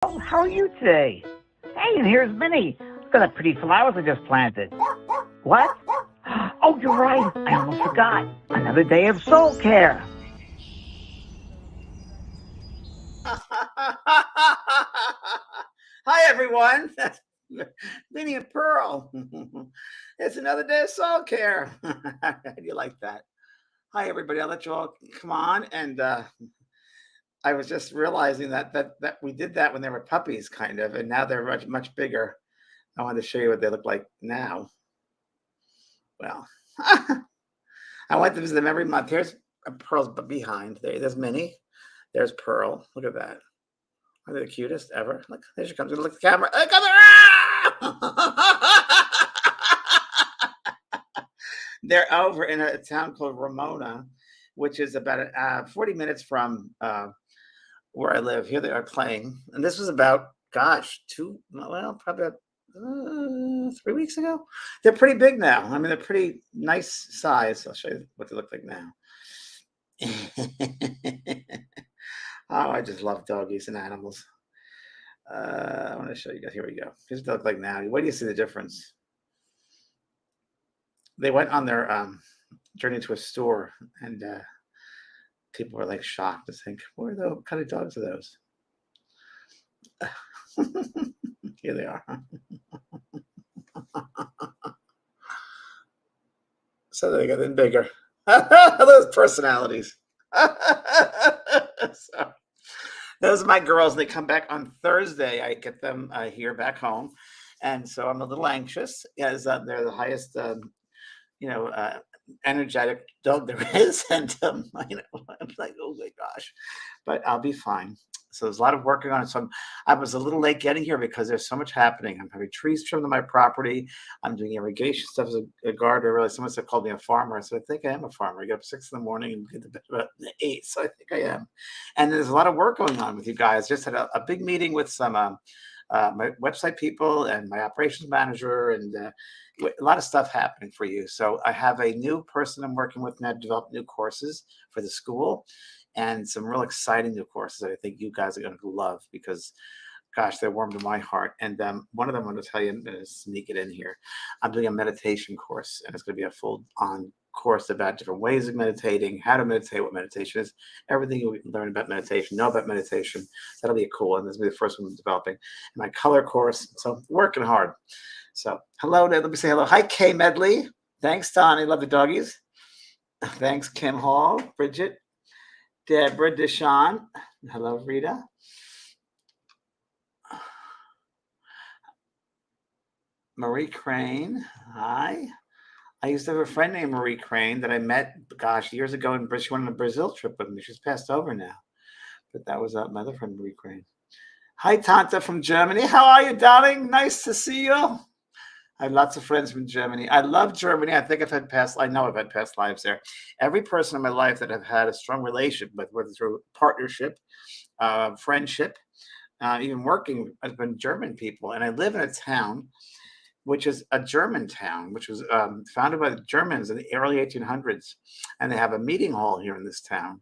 How are you today? Hey, and here's Minnie. Look at the pretty flowers I just planted. What? Oh, you're right. I almost forgot. Another day of soul care. Hi, everyone. That's Minnie and Pearl. It's another day of soul care. How do you like that? Hi, everybody. I'll let you all come on. And I was just realizing that we did that when they were puppies, kind of, and now they're much bigger. I wanted to show you what they look like now. Well, I went to visit them every month. Here's Pearl's behind. There's Minnie. There's Pearl. Look at that. Are they the cutest ever? Look, there she comes. Look at the camera. Look at her. They're over in a town called Ramona, which is about 40 minutes from where I live. Here they are playing. And this was about, gosh, probably about 3 weeks ago. They're pretty big now. I mean, they're pretty nice size. I'll show you what they look like now. Oh, I just love doggies and animals. I want to show you guys. Here we go. Here's what they look like now. Where do you see the difference? They went on their journey to a store, and people were like shocked to think, what kind of dogs are those? Here they are. So they got in bigger. Those personalities. So, those are my girls. They come back on Thursday. I get them here back home. And so I'm a little anxious as they're the highest, energetic dog there is. And, I'm like, oh my gosh, but I'll be fine. So there's a lot of working on it. So I was a little late getting here because there's so much happening. I'm having trees trimmed on my property. I'm doing irrigation stuff as a gardener. Really, someone said called me a farmer. I said, I think I am a farmer. I get up 6 in the morning and get to bed about 8. So I think I am. And there's a lot of work going on with you guys. Just had a big meeting with some my website people and my operations manager, and a lot of stuff happening for you. So I have a new person I'm working with now to develop new courses for the school, and some real exciting new courses that I think you guys are going to love because, gosh, they're warm to my heart. And one of them I'm going to tell you, I'm going to sneak it in here. I'm doing a meditation course, and it's going to be a full-on course about different ways of meditating, how to meditate, what meditation is, everything you learn about meditation, know about meditation. That'll be cool. And this will be the first one I'm developing. And my color course. So working hard. So hello there. Let me say hello. Hi, Kay Medley. Thanks, Donnie. Love the doggies. Thanks, Kim Hall, Bridget, Deborah, Deshawn. Hello, Rita. Marie Crane. Hi. I used to have a friend named Marie Crane that I met, gosh, years ago in Brazil. She went on a Brazil trip with me. She's passed over now. But that was my other friend, Marie Crane. Hi, Tanta from Germany. How are you, darling? Nice to see you. I have lots of friends from Germany. I love Germany. I think I've had past lives there. Every person in my life that I've had a strong relationship with, whether through partnership, friendship, even working, has been German people. And I live in a town which is a German town, which was founded by the Germans in the early 1800s. And they have a meeting hall here in this town.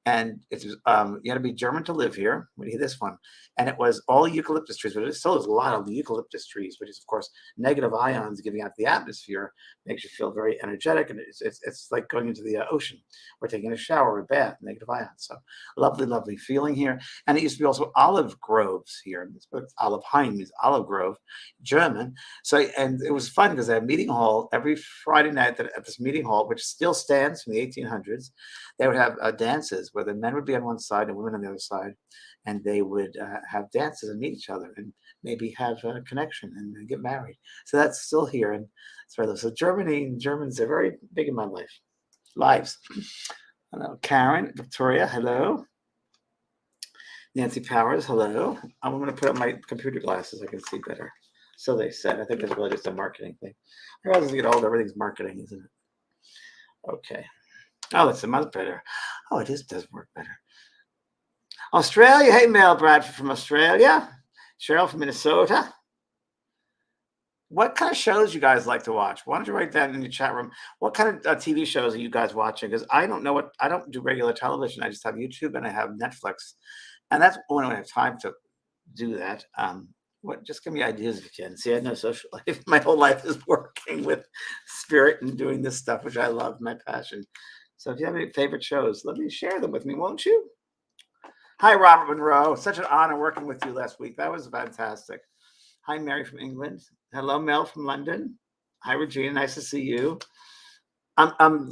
And it's you had to be German to live here. What do you hear this one? And it was all eucalyptus trees, but it still is a lot of eucalyptus trees, which is of course negative ions giving out the atmosphere, makes you feel very energetic, and it's like going into the ocean or taking a shower or a bath, negative ions. So lovely feeling here. And it used to be also olive groves here. It's Olive Hain means olive grove, German. So and it was fun because they had a meeting hall every Friday night at this meeting hall, which still stands from the 1800s. They would have dances where the men would be on one side and women on the other side, and they would have dances and meet each other and maybe have a connection and get married. So that's still here, and it's right. So Germany and Germans are very big in my lives. Hello, Karen, Victoria, hello. Nancy Powers, hello. I'm going to put up my computer glasses. I can see better. So they said. I think it's really just a marketing thing. I realize as you get older, everything's marketing, isn't it? Okay. Oh, that's much better. Oh, it does work better. Australia. Hey, Mel Bradford from Australia. Cheryl from Minnesota. What kind of shows you guys like to watch? Why don't you write that in the chat room? What kind of TV shows are you guys watching? Because I don't know I don't do regular television. I just have YouTube and I have Netflix. And that's when I have time to do that. Just give me ideas if you can. See, I have no social life. My whole life is working with spirit and doing this stuff, which I love, my passion. So if you have any favorite shows, let me share them with me, won't you? Hi, Robert Monroe. Such an honor working with you last week. That was fantastic. Hi, Mary from England. Hello, Mel from London. Hi, Regina. Nice to see you.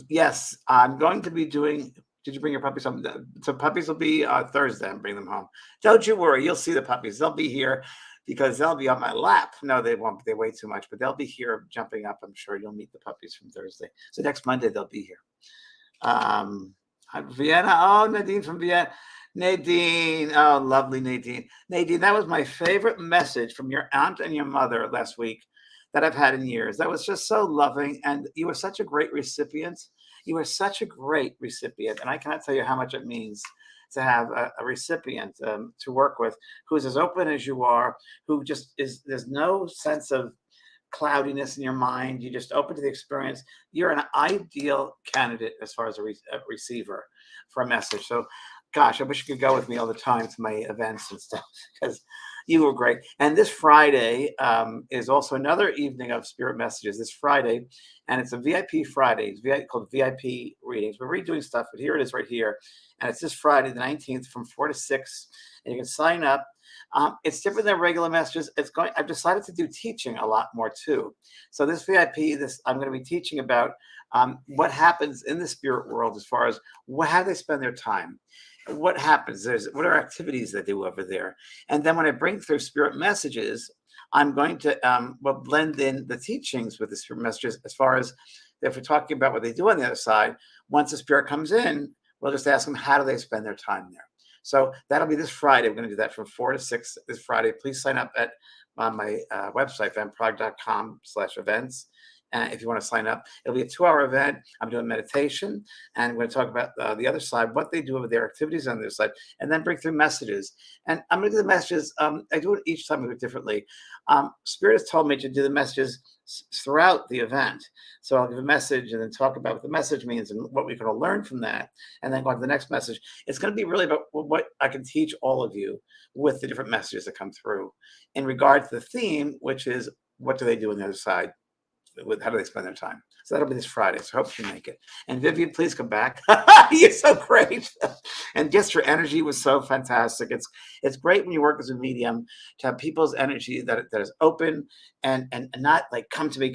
Yes, I'm going to be doing. Did you bring your puppies home? So puppies will be Thursday. I'm bringing them home. Don't you worry. You'll see the puppies. They'll be here because they'll be on my lap. No, they won't. They weigh too much, but they'll be here jumping up. I'm sure you'll meet the puppies from Thursday. So next Monday they'll be here. Vienna. Oh, Nadine from Vienna. Nadine. Oh, lovely Nadine. Nadine, that was my favorite message from your aunt and your mother last week that I've had in years. That was just so loving. And you were such a great recipient. You are such a great recipient. And I cannot tell you how much it means to have a recipient to work with who's as open as you are, who just is, there's no sense of cloudiness in your mind. You're just open to the experience. You're an ideal candidate as far as a receiver for a message. So, gosh, I wish you could go with me all the time to my events and stuff because you were great. And this Friday is also another evening of spirit messages this Friday. And it's a VIP Friday. It's called VIP readings. We're redoing stuff, but here it is right here. And it's this Friday, the 19th from 4 to 6. And you can sign up. It's different than regular messages. I've decided to do teaching a lot more too. So this VIP, I'm going to be teaching about what happens in the spirit world as far as how they spend their time. What happens? What are activities they do over there? And then when I bring through spirit messages, I'm going to blend in the teachings with the spirit messages as far as if we're talking about what they do on the other side. Once the spirit comes in, we'll just ask them how do they spend their time there. So that'll be this Friday. We're going to do that from 4 to 6 this Friday. Please sign up on my website, vanprog.com/events. If you want to sign up, it'll be a 2-hour event. I'm doing meditation, and I'm going to talk about the other side, what they do with their activities on the other side, and then bring through messages. And I'm going to do the messages. I do it each time a bit differently. Spirit has told me to do the messages throughout the event. So I'll give a message and then talk about what the message means and what we can all learn from that, and then go on to the next message. It's going to be really about what I can teach all of you with the different messages that come through in regard to the theme, which is what do they do on the other side? How do they spend their time? So that'll be this Friday. So I hope you make it. And Vivian, please come back. You're so great. And just your energy was so fantastic. It's great when you work as a medium to have people's energy that is open and not like come to me.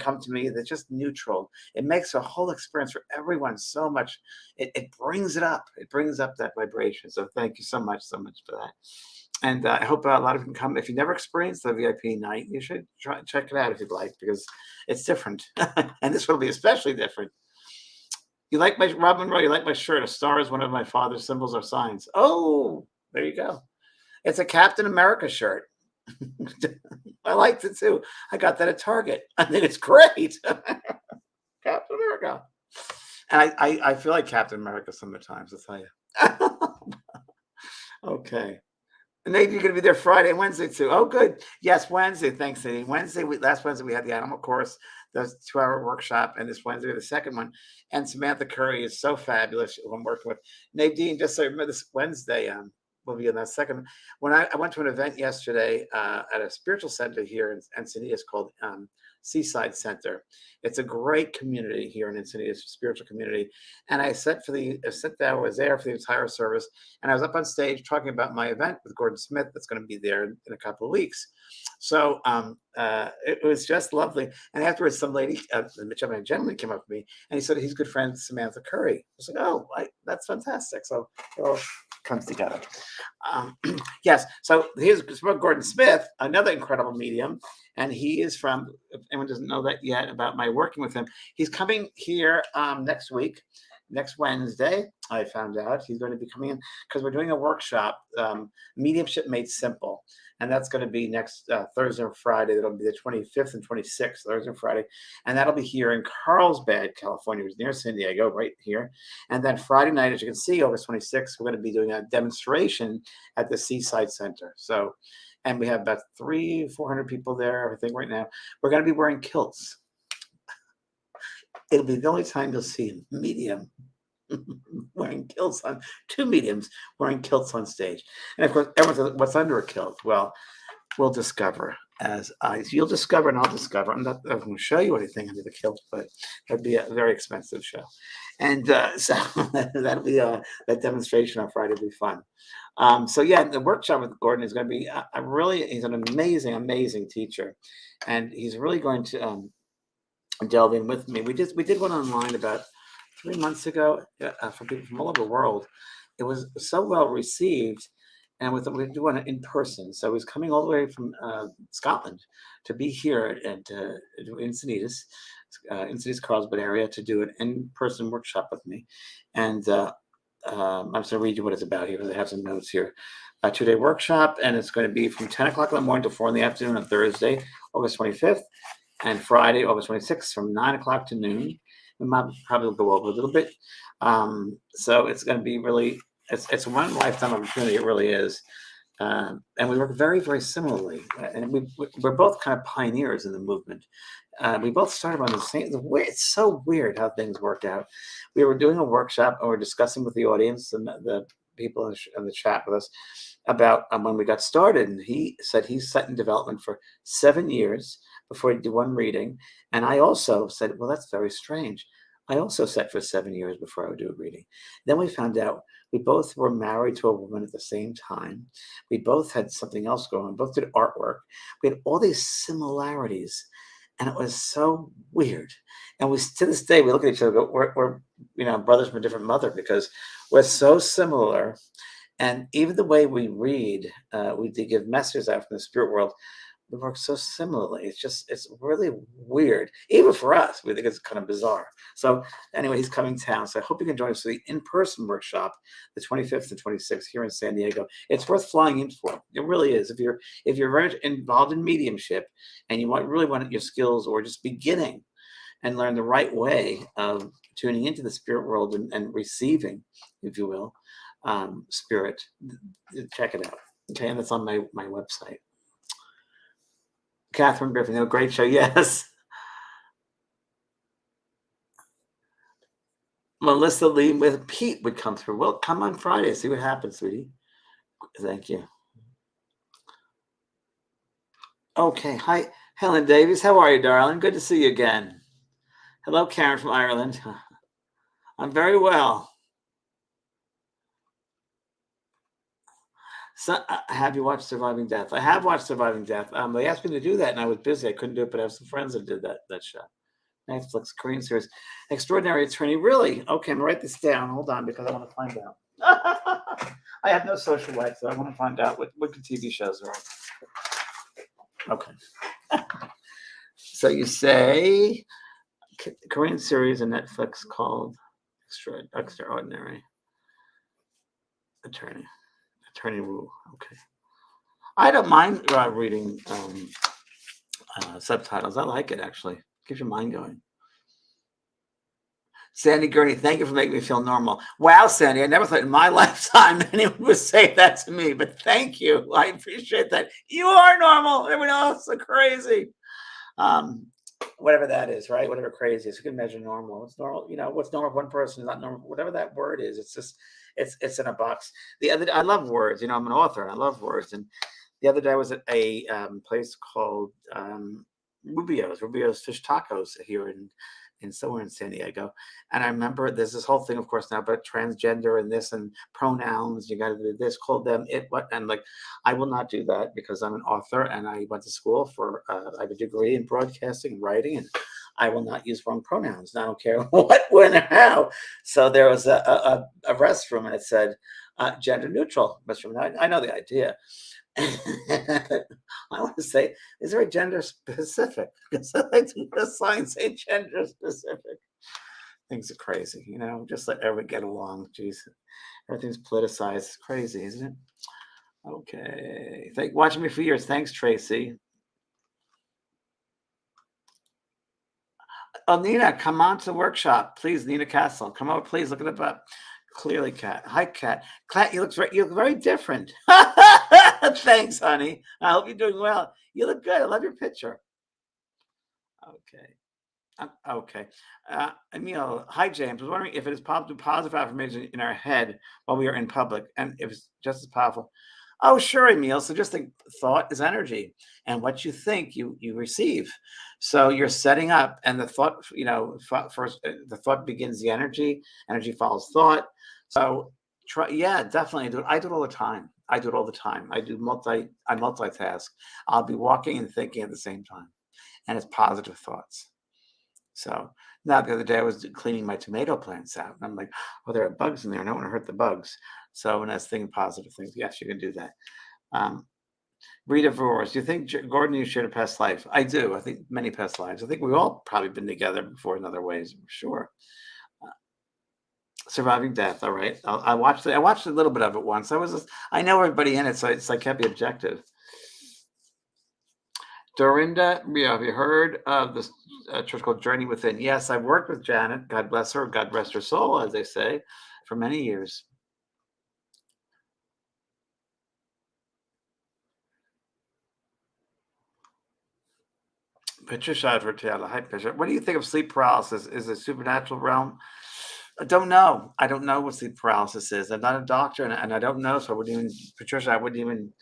That's just neutral. It makes a whole experience for everyone so much. It brings it up. It brings up that vibration. So thank you so much for that. And I hope a lot of you can come. If you never experienced the VIP night, you should check it out if you'd like, because it's different. And this will be especially different. You like my Robin Roy? You like my shirt? A star is one of my father's symbols or signs. Oh, there you go. It's a Captain America shirt. I liked it too. I got that at Target. I think it's great. Captain America. And I feel like Captain America sometimes, I'll tell you. Okay. Nate, you're going to be there Friday and Wednesday too. Oh, good. Yes, Wednesday. Thanks, Nate. Last Wednesday, we had the animal course, the 2-hour workshop, and this Wednesday, the second one. And Samantha Curry is so fabulous who I'm working with. Nadine, just so you remember, this Wednesday will be in that second. When I went to an event yesterday at a spiritual center here in Encinitas called Seaside Center. It's a great community here in Encinitas, spiritual community. And I was there for the entire service. And I was up on stage talking about my event with Gordon Smith that's going to be there in a couple of weeks. So it was just lovely. And afterwards, some lady, a gentleman came up to me and he said he's good friends with Samantha Curry. I was like, oh, that's fantastic. So it all comes together. Yes. So here's Gordon Smith, another incredible medium. And he is from, if anyone doesn't know that yet about my working with him, he's coming here next week, next Wednesday. I found out he's going to be coming in because we're doing a workshop, Mediumship Made Simple. And that's going to be next Thursday and Friday. That'll be the 25th and 26th, Thursday and Friday. And that'll be here in Carlsbad, California, which is near San Diego, right here. And then Friday night, as you can see, August 26th, we're going to be doing a demonstration at the Seaside Center. So, and we have about 300-400 people there, I think, right now. We're going to be wearing kilts. It'll be the only time you'll see a medium wearing kilts on, two mediums wearing kilts on stage. And of course, everyone says, what's under a kilt? Well, we'll discover you'll discover and I'll discover. I'm not going to show you anything under the kilt, but it'd be a very expensive show. And so that'll be that demonstration on Friday will be fun. So yeah, the workshop with Gordon is going to be he's an amazing teacher. And he's really going to delve in with me. We did one online about 3 months ago for people from all over the world. It was so well received. And we do one in person. So he's coming all the way from Scotland to be here and in Encinitas, Carlsbad area to do an in-person workshop with me. And I'm just going to read you what it's about here because I have some notes here. A 2-day workshop, and it's going to be from 10 o'clock in the morning to 4 in the afternoon on Thursday, August 25th, and Friday, August 26th from 9 o'clock to noon. We might probably go over a little bit. So it's going to be really... It's one lifetime opportunity. It really is, and we work very, very similarly. And we're both kind of pioneers in the movement. We both started on the same. It's so weird how things work out. We were doing a workshop and we're discussing with the audience and the people in the chat with us about when we got started. And he said he's set in development for 7 years before he did one reading. And I also said, well, that's very strange. I also set for 7 years before I would do a reading. Then we found out we both were married to a woman at the same time. We both had something else going on. Both did artwork. We had all these similarities, and it was so weird. And to this day, we look at each other and go, we're brothers from a different mother because we're so similar. And even the way we read, we give messages out from the spirit world. We work so similarly. It's really weird. Even for us, we think it's kind of bizarre. So anyway, he's coming to town. So I hope you can join us for the in-person workshop, the 25th and 26th here in San Diego. It's worth flying in for. It really is. If you're very involved in mediumship and you really want your skills or just beginning and learn the right way of tuning into the spirit world and receiving, if you will, spirit, check it out. Okay, and that's on my website. Catherine Griffin, a great show. Yes. Melissa Lee with Pete would come through. Well, come on Friday. See what happens, sweetie. Thank you. Okay. Hi, Helen Davies. How are you, darling? Good to see you again. Hello, Karen from Ireland. I'm very well. So, have you watched Surviving Death? I have watched Surviving Death. They asked me to do that, and I was busy. I couldn't do it, but I have some friends that did that show. Netflix Korean series. Extraordinary Attorney. Really? Okay, I'm going to write this down. Hold on, because I want to find out. I have no social life, so I want to find out what the TV shows are. Okay. So you say Korean series on Netflix called Extraordinary Attorney. Attorney Wu. Okay. I don't mind reading subtitles. I like it, actually. Keeps your mind going. Sandy Gurney, thank you for making me feel normal. Wow, Sandy, I never thought in my lifetime anyone would say that to me, but thank you. I appreciate that. You are normal. Everyone else is crazy. Whatever that is, right? Whatever crazy is. You can measure normal. It's normal. What's normal for one person is not normal. Whatever that word is, it's just, it's in a box. I love words. I'm an author and I love words. And the other day I was at a place called Rubio's Fish Tacos here in somewhere in San Diego. And I remember there's this whole thing, of course, now about transgender and this and pronouns. You got to do this, call them it, what. And I will not do that because I'm an author and I went to school I have a degree in broadcasting and writing, and I will not use wrong pronouns. I don't care what, when, or how. So there was a restroom and it said gender neutral restroom. Now, I know the idea. I want to say, is there a gender specific? Because I like to the sign say gender specific. Things are crazy, just let everyone get along. Jeez, everything's politicized. It's crazy, isn't it? Okay. Watching me for years. Thanks, Tracy. Oh, Nina, come on to the workshop. Please, Nina Castle. Come over, please. Look it up. Clearly, Kat. Hi, Kat. Kat, you look very different. Thanks, honey. I hope you're doing well. You look good. I love your picture. Okay. Okay. Emil, hi, James. I was wondering if it is possible to positive affirmation in our head while we are in public, and if it's just as powerful. Oh, sure, Emil. So just think, thought is energy, and what you think, you receive. So you're setting up, and the thought, first the thought begins the energy. Energy follows thought. So try, yeah, definitely do it. I do it all the time. I do it all the time. I multitask. I'll be walking and thinking at the same time, and it's positive thoughts. So now the other day I was cleaning my tomato plants out, and I'm like, "Oh, there are bugs in there. I don't want to hurt the bugs." So when I was thinking positive things, yes, you can do that. Um, Rita Vores, do you think Gordon, you shared a past life? I do. I think many past lives. I think we've all probably been together before in other ways, for sure. Uh, Surviving death. All right. I watched it. I watched a little bit of it once. I know everybody in it, so I can't be objective. Dorinda, yeah, have you heard of this church called Journey Within? Yes, I've worked with Janet. God bless her. God rest her soul, as they say, for many years. Patricia Advertella. Hi, Patricia. What do you think of sleep paralysis? Is it a supernatural realm? I don't know. I don't know what sleep paralysis is. I'm not a doctor, and I don't know. So I wouldn't even, Patricia, I wouldn't even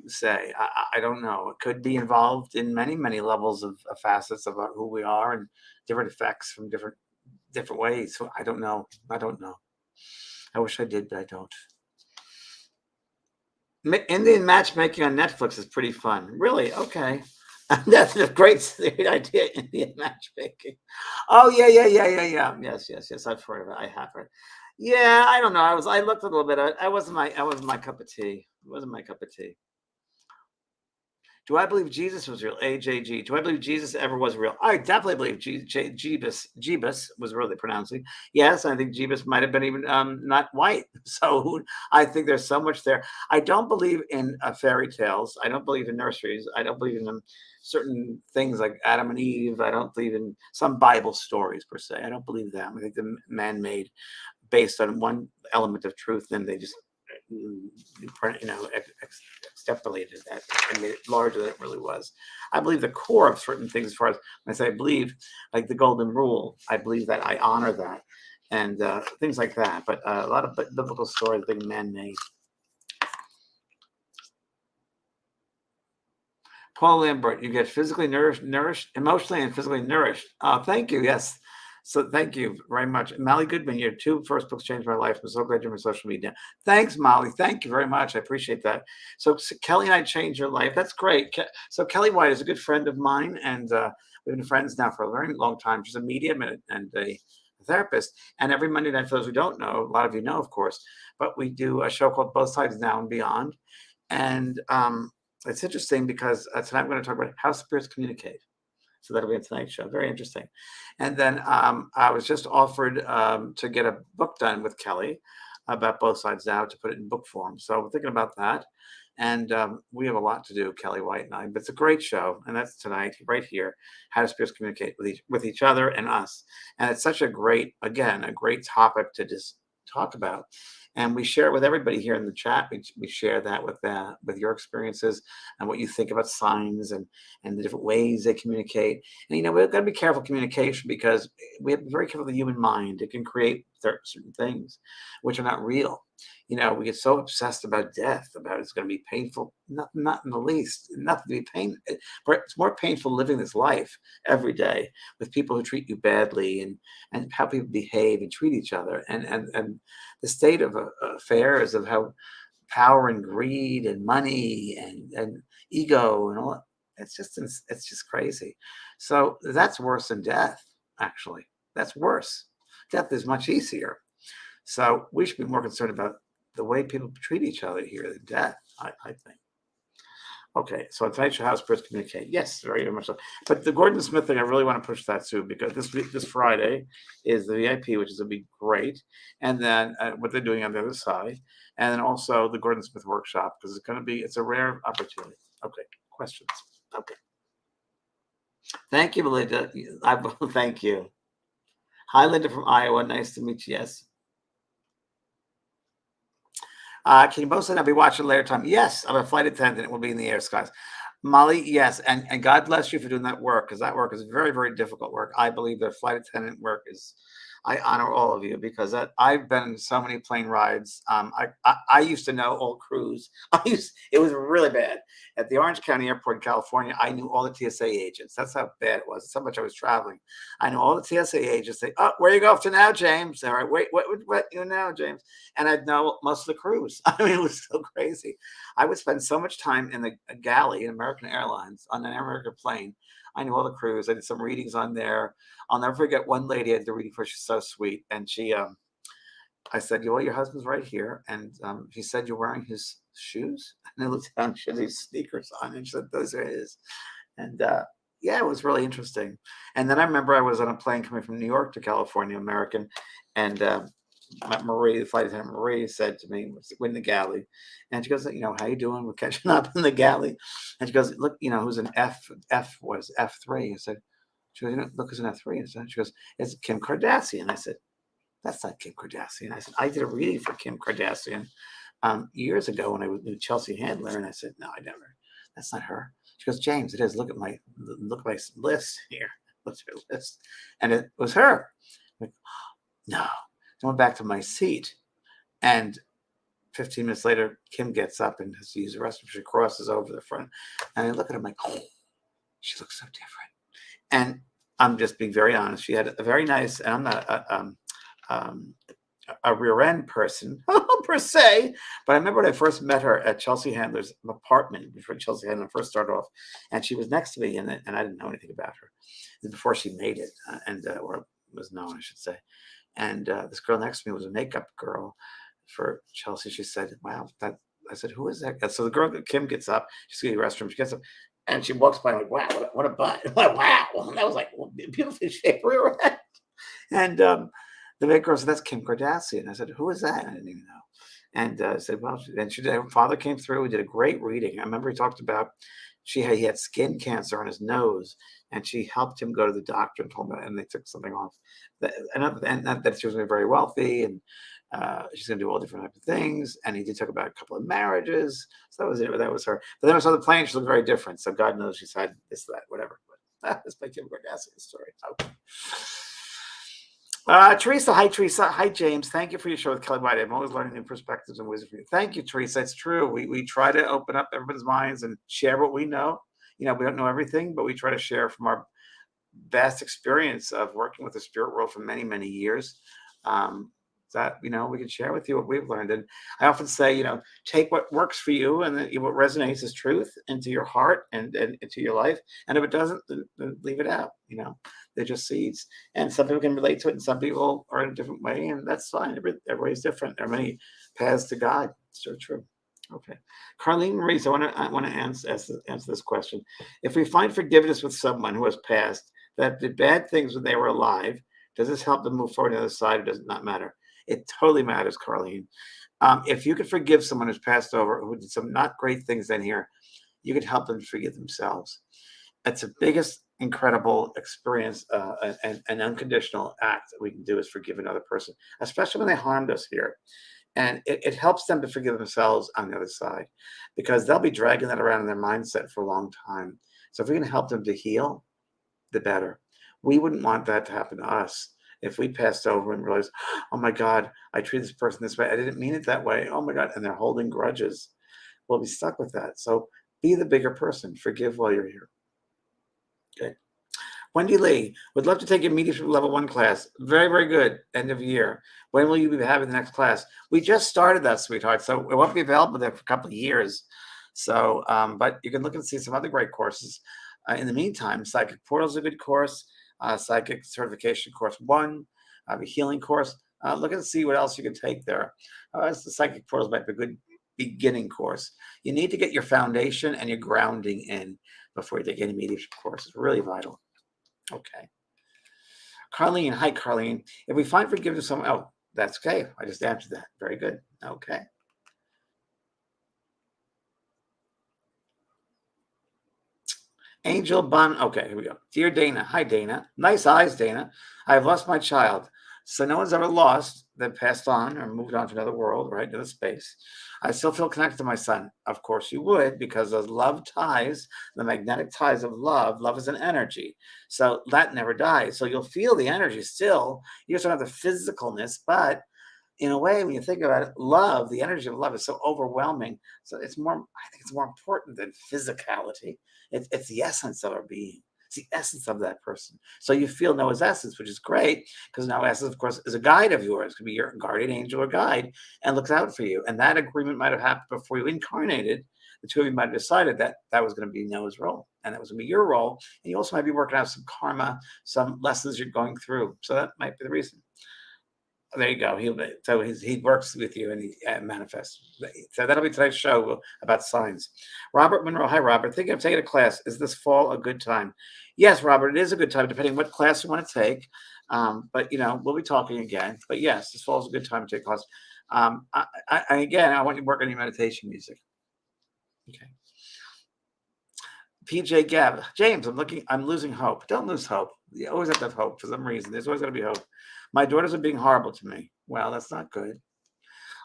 say. I don't know. It could be involved in many, many levels of facets of who we are and different effects from different ways. So I don't know. I don't know. I wish I did, but I don't. Indian matchmaking on Netflix is pretty fun. Really? Okay. That's a great idea. Indian matchmaking. Oh yeah. Yes. I've heard of it. I have heard. Yeah, I don't know. I looked a little bit. I wasn't my cup of tea. It wasn't my cup of tea. Do I believe Jesus was real? AJG. Do I believe Jesus ever was real? I definitely believe Jeebus was really pronouncing. Yes, I think Jeebus might have been even not white. So I think there's so much there. I don't believe in fairy tales. I don't believe in nurseries. I don't believe in certain things like Adam and Eve. I don't believe in some Bible stories per se. I don't believe them. I think they're man-made based on one element of truth, and they just extrapolated that and made it larger than it really was. I believe the core of certain things, as far as when I say I believe, like the golden rule, I believe that, I honor that, and things like that. But a lot of biblical stories being man-made. Paul Lambert, you get physically nourished, emotionally and physically nourished. Thank you. Yes. So thank you very much. Molly Goodman, your two first books changed my life. I'm so glad you're on social media. Thanks, Molly. Thank you very much. I appreciate that. So Kelly and I changed your life. That's great. So Kelly White is a good friend of mine, and we've been friends now for a very long time. She's a medium and a therapist. And every Monday night, for those who don't know, a lot of you know, of course, but we do a show called Both Sides Now and Beyond. And it's interesting because tonight we're going to talk about how spirits communicate. So that'll be a tonight's show. Very interesting. And then I was just offered to get a book done with Kelly about Both Sides Now, to put it in book form. So we're thinking about that. And we have a lot to do, Kelly White and I. But it's a great show. And that's tonight, right here. How do spirits communicate with each other and us? And it's such a great topic to just talk about. And we share it with everybody here in the chat. We share that with your experiences and what you think about signs and the different ways they communicate. And we've got to be careful communication, because we have to be very careful with the human mind. It can create certain things which are not real. We get so obsessed about death, about it's going to be painful. Not in the least. Nothing to be painful. It's more painful living this life every day with people who treat you badly, and how people behave and treat each other, and the state of affairs of how power and greed and money and ego and all that. It's just crazy. So that's worse than death. Actually, that's worse. Death is much easier. So we should be more concerned about the way people treat each other here than death, I think. Okay, so tonight's show, how spirits communicate. Yes, very much so. But the Gordon Smith thing, I really want to push that too, because this Friday is the VIP, which is going to be great. And then what they're doing on the other side. And then also the Gordon Smith workshop, because it's a rare opportunity. Okay, questions? Okay. Thank you, Melinda. Thank you. Hi, Linda from Iowa. Nice to meet you. Yes. Can you both say I'll be watching later time? Yes, I'm a flight attendant. It will be in the air skies. Molly, yes, and God bless you for doing that work, because that work is very, very difficult work. I believe that flight attendant work is. I honor all of you because I've been in so many plane rides. I used to know all crews. It was really bad at the Orange County Airport in California. I knew all the TSA agents. That's how bad it was. That's how much I was traveling. I knew all the TSA agents. Say, "Oh, where you go off to now, James?" All right, wait, what you now, James? And I'd know most of the crews. I mean, it was so crazy. I would spend so much time in the galley in American Airlines on an American plane. I knew all the crews. I did some readings on there. I'll never forget one lady I did the reading for. She's so sweet. And I said, well, your husband's right here. And she said, you're wearing his shoes? And I looked down, she had these sneakers on. And she said, those are his. And yeah, it was really interesting. And then I remember I was on a plane coming from New York to California, American. And Marie, the flight attendant Marie, said to me, we're in the galley, and she goes, how you doing? We're catching up in the galley. And she goes, look, who's an F was F3? I said, she goes, look, who's an F3? And she goes, it's Kim Kardashian. I said, that's not Kim Kardashian. I said, I did a reading for Kim Kardashian years ago when I knew Chelsea Handler, and I said, no, I never. That's not her. She goes, James, it is. Look at my list here. What's her list? And it was her. I'm like, no. I went back to my seat, and 15 minutes later, Kim gets up and has to use the restroom. She crosses over the front, and I look at her, I'm like, oh, she looks so different. And I'm just being very honest. She had a very nice, and I'm not a rear end person per se, but I remember when I first met her at Chelsea Handler's apartment before Chelsea Handler first started off, and she was next to me, and I didn't know anything about her before she made it, or was known, I should say. And this girl next to me was a makeup girl for Chelsea. She said, wow, I said, who is that? So the girl, Kim, gets up. She's going to the restroom. She gets up and she walks by. I'm like, wow, what a butt. Wow. That was like beautifully shaped rear end. And the makeup girl said, that's Kim Kardashian. I said, who is that? I didn't even know. And I said, well, and her father came through. We did a great reading. I remember he talked about he had skin cancer on his nose, and she helped him go to the doctor and told him, and they took something off. And that she was very wealthy, and she's going to do all different types of things. And he did talk about a couple of marriages. So that was it. That was her. But then I saw the plane. She looked very different. So God knows she's had this, that, whatever. But that's my Kim Kardashian story. Okay. Teresa, hi, Teresa. Hi, James. Thank you for your show with Kelly White. I'm always learning new perspectives and wisdom from you. Thank you, Teresa. It's true. We try to open up everybody's minds and share what we know. We don't know everything, but we try to share from our vast experience of working with the spirit world for many, many years. That, we can share with you what we've learned. And I often say, take what works for you and what resonates as truth into your heart and into your life. And if it doesn't, then leave it out. They're just seeds. And some people can relate to it and some people are in a different way. And that's fine. Everybody's different. There are many paths to God. It's so true. Okay. Carlene Marie, I want to answer this question. If we find forgiveness with someone who has passed that did bad things when they were alive, does this help them move forward to the other side, or does it not matter? It totally matters, Carlene. If you could forgive someone who's passed over, who did some not great things in here, you could help them forgive themselves. It's the biggest incredible experience, an unconditional act that we can do is forgive another person, especially when they harmed us here. And it helps them to forgive themselves on the other side, because they'll be dragging that around in their mindset for a long time. So if we can help them to heal, the better. We wouldn't want that to happen to us. If we passed over and realized, oh my God, I treated this person this way. I didn't mean it that way. Oh my God. And they're holding grudges. We'll be stuck with that. So be the bigger person. Forgive while you're here. Okay. Wendy Lee, would love to take your Mediumship Level 1 class. Very, very good. End of year. When will you be having the next class? We just started that, sweetheart. So it won't be available there for a couple of years. So, but you can look and see some other great courses. In the meantime, Psychic Portal is a good course. Psychic Certification Course 1, a healing course. Look and see what else you can take there. The Psychic Portal might be a good beginning course. You need to get your foundation and your grounding in before you take any mediumship course. It's really vital. Okay. Carlene, hi, Carlene. If we find forgiveness, oh, that's okay. I just answered that. Very good. Okay. Angel Bun. Okay, here we go. Dear Dana. Hi, Dana. Nice eyes, Dana. I have lost my child. So no one's ever lost. They've passed on or moved on to another world, right, to the space. I still feel connected to my son. Of course you would, because those love ties, the magnetic ties of love is an energy. So that never dies. So you'll feel the energy still. You just don't have the physicalness, but in a way, when you think about it, love, the energy of love is so overwhelming. So it's more, I think it's more important than physicality. It's the essence of our being. It's the essence of that person. So you feel Noah's essence, which is great, because Noah's essence, of course, is a guide of yours. It could be your guardian angel or guide and looks out for you. And that agreement might have happened before you incarnated. The two of you might have decided that that was going to be Noah's role, and that was going to be your role. And you also might be working out some karma, some lessons you're going through. So that might be the reason. There you go. He works with you and he manifests. So that'll be tonight's show about signs. Robert Monroe. Hi, Robert. Thinking of taking a class. Is this fall a good time? Yes, Robert, it is a good time, depending what class you want to take. But, we'll be talking again. But yes, this fall is a good time to take class. Again, I want you to work on your meditation music. Okay. PJ Gab. James, I'm losing hope. Don't lose hope. You always have to have hope for some reason. There's always going to be hope. My daughters are being horrible to me. Well, that's not good.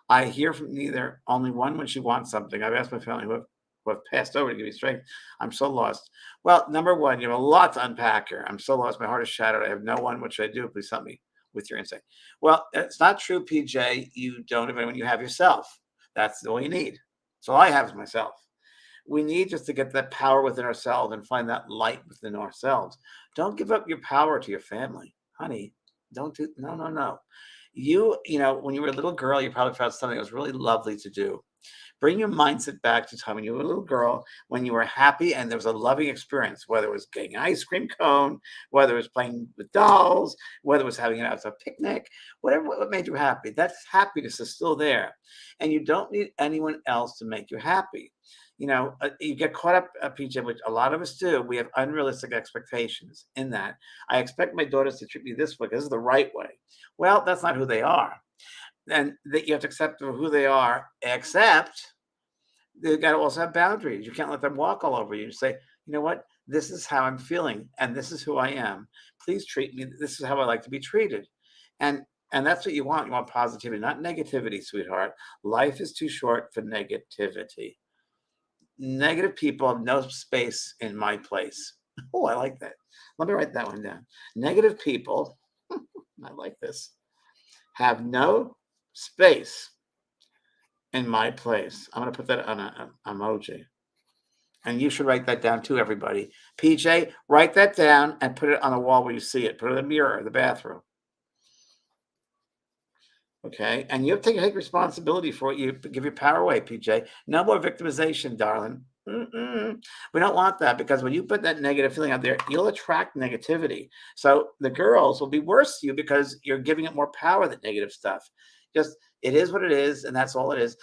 I hear from neither, only one when she wants something. I've asked my family who have passed over to give me strength. I'm so lost. Well, number one, you have a lot to unpack here. I'm so lost. My heart is shattered. I have no one. What should I do? Please help me with your insight. Well, it's not true, PJ. You don't have anyone. You have yourself. That's all you need. So all I have is myself. We need just to get that power within ourselves and find that light within ourselves. Don't give up your power to your family, honey. Don't do, no. You when you were a little girl, you probably found something that was really lovely to do. Bring your mindset back to time when you were a little girl, when you were happy and there was a loving experience, whether it was getting an ice cream cone, whether it was playing with dolls, whether it was having an outside picnic, whatever what made you happy. That happiness is still there. And you don't need anyone else to make you happy. You get caught up, PJ, which a lot of us do. We have unrealistic expectations in that. I expect my daughters to treat me this way because this is the right way. Well, that's not who they are. And that you have to accept who they are, except they've got to also have boundaries. You can't let them walk all over you. You say, you know what? This is how I'm feeling, and this is who I am. Please treat me. This is how I like to be treated. And that's what you want. You want positivity, not negativity, sweetheart. Life is too short for negativity. Negative people have no space in my place. Oh, I like that. Let me write that one down. Negative people, I like this, have no space in my place. I'm going to put that on an emoji. And you should write that down too, everybody. PJ, write that down and put it on the wall where you see it. Put it in the mirror or the bathroom. Okay, and you have to take responsibility for what you give your power away, PJ. No more victimization, darling. We don't want that, because when you put that negative feeling out there, you'll attract negativity. So the girls will be worse to you because you're giving it more power than negative stuff. Just, it is what it is, and that's all it is.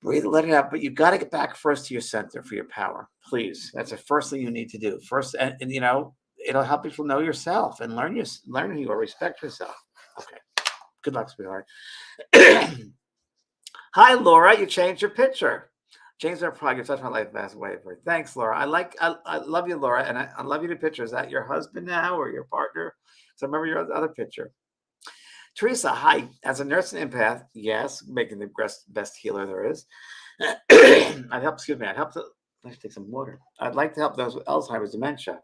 Breathe, let it out, but you got to get back first to your center for your power. Please, that's the first thing you need to do. First, and it'll help people know yourself and learn who you are, respect yourself. Okay. Good luck, sweetheart. Hi, Laura. You changed your picture. Changed our progress. That's my life fast way for it. Thanks, Laura. I love you, Laura, and I love you to picture. Is that your husband now or your partner? So remember your other picture. Teresa, hi. As a nurse and empath, yes, making the best healer there is. I'd help to. Let's take some water. I'd like to help those with Alzheimer's dementia.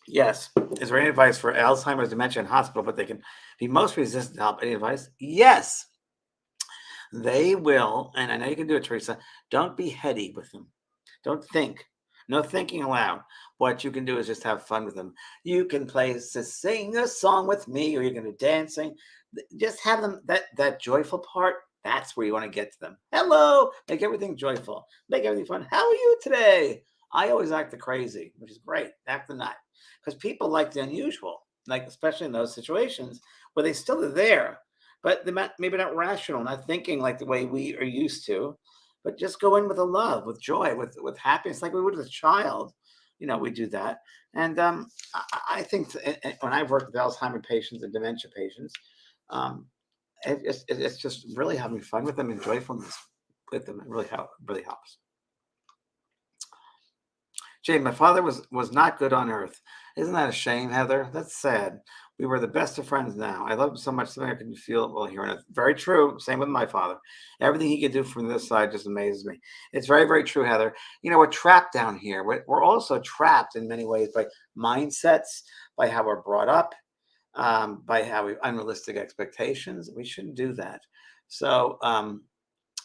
Yes. Is there any advice for Alzheimer's dementia in hospital, but they can be most resistant to help? Any advice? Yes. They will. And I know you can do it, Teresa. Don't be heady with them. Don't think. No thinking aloud. What you can do is just have fun with them. You can sing a song with me, or you can do dancing. Just have them, that joyful part, that's where you want to get to them. Hello. Make everything joyful. Make everything fun. How are you today? I always act the crazy, which is great. Act the nut. Because people like the unusual, like especially in those situations where they still are there, but they're maybe not rational, not thinking like the way we are used to, but just go in with a love, with joy, with happiness, like we would with a child. We do that. And I think when I've worked with Alzheimer's patients and dementia patients, it's just really having fun with them and joyfulness with them. It really helps. Jane, my father was not good on earth. Isn't that a shame, Heather? That's sad. We were the best of friends now. I love him so much. Something I can feel it while hearing it. Very true. Same with my father. Everything he could do from this side just amazes me. It's very, very true, Heather. You know, we're trapped down here. We're also trapped in many ways by mindsets, by how we're brought up, by how we unrealistic expectations. We shouldn't do that. So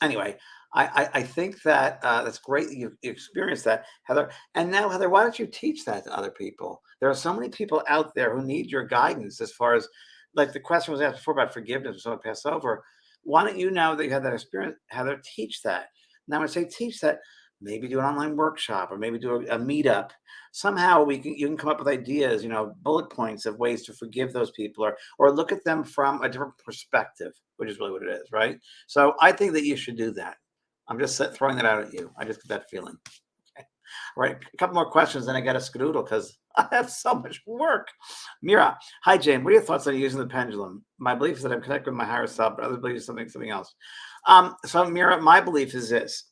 anyway, I think that that's great that you experienced that, Heather. And now, Heather, why don't you teach that to other people? There are so many people out there who need your guidance as far as, like the question was asked before about forgiveness when someone passed over. Why don't you, now that you had that experience, Heather, teach that? Now, when I say teach that, maybe do an online workshop or maybe do a meetup. Somehow you can come up with ideas, bullet points of ways to forgive those people or look at them from a different perspective, which is really what it is, right? So I think that you should do that. I'm just throwing that out at you. I just get that feeling. Okay. All right, a couple more questions, then I got to skedoodle because I have so much work. Mira, hi Jane. What are your thoughts on using the pendulum? My belief is that I'm connected with my higher self, but others believe something else. So Mira, my belief is this.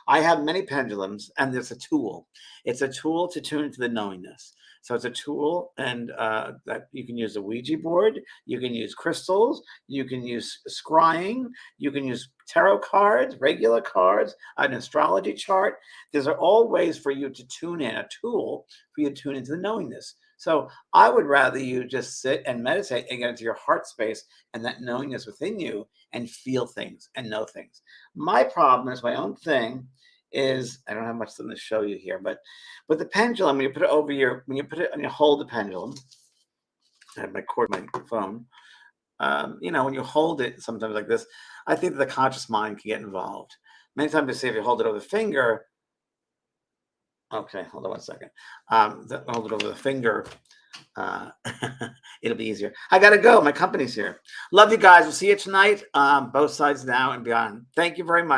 I have many pendulums, and there's a tool. It's a tool to tune into the knowingness. So it's a tool, and that you can use a Ouija board, you can use crystals, you can use scrying, you can use tarot cards, regular cards, an astrology chart. These are all ways for you to tune in, a tool for you to tune into the knowingness. So I would rather you just sit and meditate and get into your heart space and that knowingness within you and feel things and know things. My problem is my own thing is I don't have much to show you here, but with the pendulum, when you put it over when you put it and you hold the pendulum, I have my phone. When you hold it sometimes like this, I think that the conscious mind can get involved. Many times they say if you hold it over the finger, okay, hold on one second. Hold it over the finger. It'll be easier. I gotta go. My company's here. Love you guys. We'll see you tonight. Both sides now and beyond. Thank you very much.